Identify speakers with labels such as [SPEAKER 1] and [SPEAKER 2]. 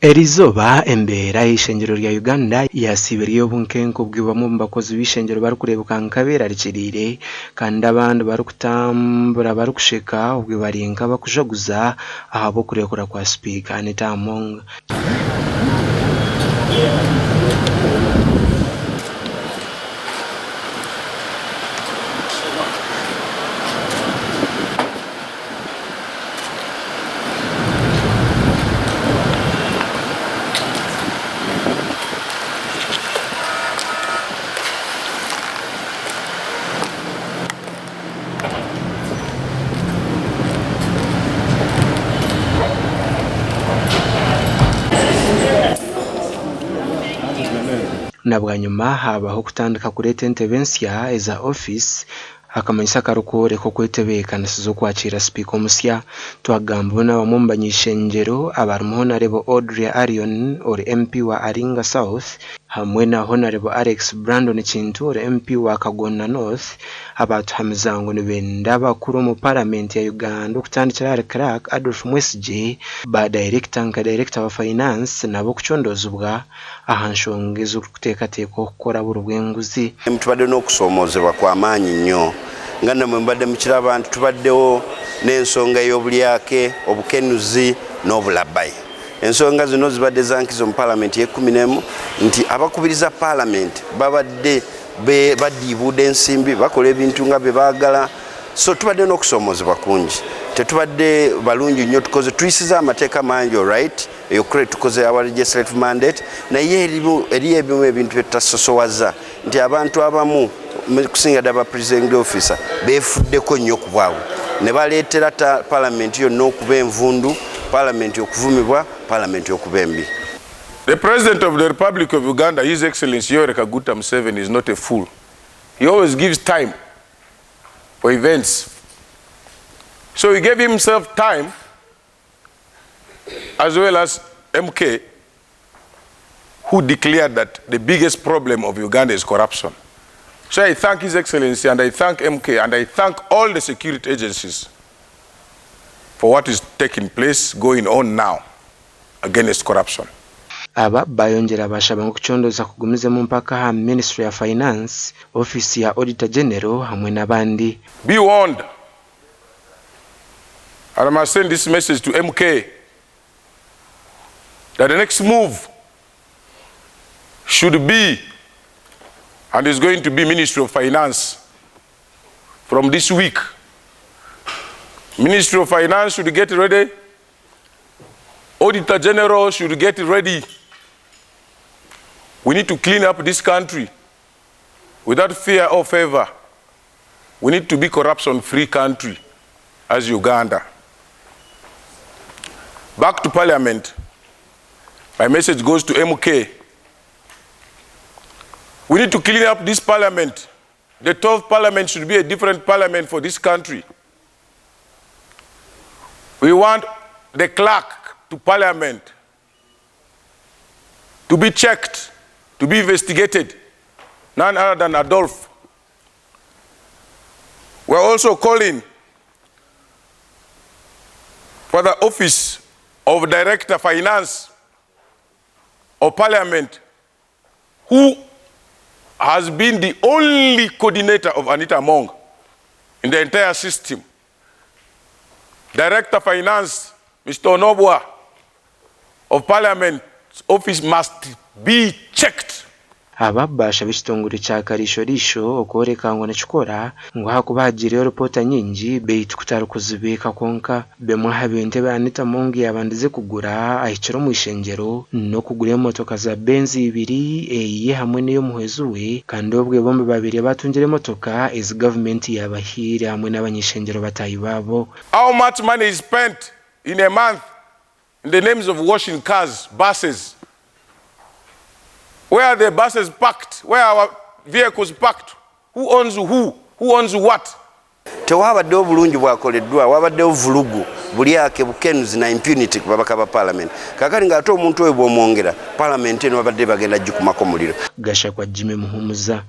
[SPEAKER 1] Erizoba embeera y'ishengyero lya Uganda yasibiriye obunkenke bw'ibwamu mu bakozi b'ishengyero bari kurebuka nkabeera rikiriire kandi abandi bari kutambura bari kusheka obwe bari nka bakujaguza ahabw'okurekura kwa Speaker Anita Among. Nabwanyuma habaho kutandika kureta entebe nsya eza office akamanyisa karukore ko kwetebekaniza kwakira Speaker omusya twagamba n'abamwe mu bany'ishengyero abarimu Honorable Audrey Arion or MP wa Aringa South hamwe na Honorable Alex Brandon Kintu or MP wa Kagonna North abatuhamiza ngo nibenda bakuru mu Parliament ya Uganda okutandikira Crack Adolf Mwesije ba director wa finance nabo kucondozubwa ahanshongezo kuteekateeka okukora burubwenguzi.
[SPEAKER 2] Tubadde n'okusoomozebwa kw'amaanyi nnyo ngana mwe mbadde mukira abantu tubaddewo n'ensonga y'obulyake obukenuzi n'obulabayi. Ensonga zino zibadde zankizo mu Parliament ye-11 nti abakubiriza Parliament babadde badiibuuda ensimbi bakola ebintu nga bye baagala, so tubadde n'okusoomozebwa kungi. Tetubadde balungi nnyo tukoze tuyisiza amateeka mangi alright eyokure tukoze our legislative mandate naye eri ebimu ebintu bye tutasosowaza nti abantu abamu kusinga ddala presiding officer beefuddeko nnyo ku bwabwe ne baleetera Parliament yonna okuba envundu, Parliament okuvumibwa, Parliament okuba embi.
[SPEAKER 3] The President of the Republic of Uganda, His Excellency Yoweri Kaguta Museveni, is not a fool. He always gives time for events. So he gave himself time, as well as MK, who declared that the biggest problem of Uganda is corruption. So I thank His Excellency and I thank MK and I thank all the security agencies for what is taking place, going on now against corruption.
[SPEAKER 1] Aba bayongera bashaba okucondooza kugumizemu mpaka ha Ministry ya Finance, Office ya Auditor General hamwe n'abandi.
[SPEAKER 3] Be warned. And I must send this message to MK that the next move should be and is going to be Ministry of Finance from this week. Ministry of Finance should get ready. Auditor General should get ready. We need to clean up this country without fear or favor. We need to be corruption-free country as Uganda. Back to Parliament. My message goes to MK. We need to clean up this Parliament. The 12th Parliament should be a different Parliament for this country. We want the clerk to Parliament to be checked, to be investigated, none other than Adolf. We're also calling for the office of Director Finance of Parliament, who has been the only coordinator of Anita Among in the entire system. Director Finance, Mr. Onobwa of Parliament office must be checked.
[SPEAKER 1] Ababasha b'ekitongole kya karishorisho okworeka ngo nekikora ngo hakuba hagiriyo ripota nyingi beitu kutari kuzibeeka konka bemwe habente Anita Among yabandize kugura ahikira mu ishengyero no kugura emotoka za Benz 2 eye hamwe n'iyo muhezi we kandi obwe bombe babiri batungire emotoka is government yabahire hamwe n'abanyishengyero batayi babo.
[SPEAKER 3] How much money is spent in a month in the names of washing cars, buses? Where are the buses parked? Where are our vehicles parked? Who owns who? Who owns what?
[SPEAKER 2] Tewabaddewo bulungi bwakoleddwa, wabaddewo vulugu, bulyake, bukenuzi na impunity ku babaka ba Parliament. Kakali ng'ate omuntu oyo bw'omwongera Parliament eno babadde bagenda gikumako muliro.
[SPEAKER 1] Gasha kwa Jimmy Muhumuza.